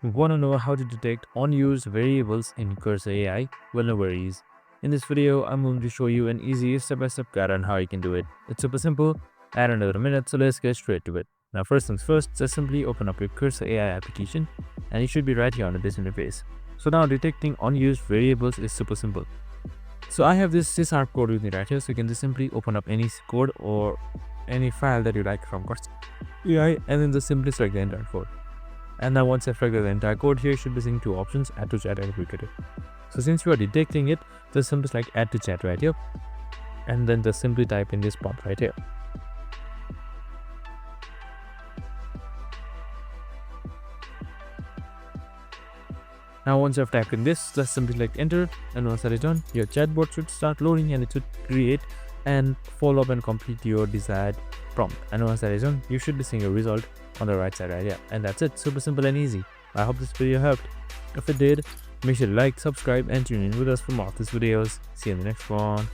We want to know how to detect unused variables in Cursor AI? Well, no worries. In this video, I'm going to show you an easy step-by-step guide on how you can do it. It's super simple, add another minute, so let's get straight to it. Now, first things first, just simply open up your Cursor AI application, and it should be right here on this interface. So now detecting unused variables is super simple. So I have this sysarp code with me right here, so you can just simply open up any code or any file that you like from Cursor AI, and then just simply select the entire code. And now once I've selected the entire code, here you should be seeing two options, add to chat and duplicate it. So since you are detecting it, just simply select add to chat right here, and then just simply type in this prompt right here. Now once you have typed in this, just simply select enter, and once that is done, your chatbot should start loading and it should create and follow up and complete your desired prompt. And once that is done, you should be seeing a result on the right side right here. And that's it, super simple and easy. I hope this video helped. If it did, make sure to like, subscribe and tune in with us for more of these videos. See you in the next one.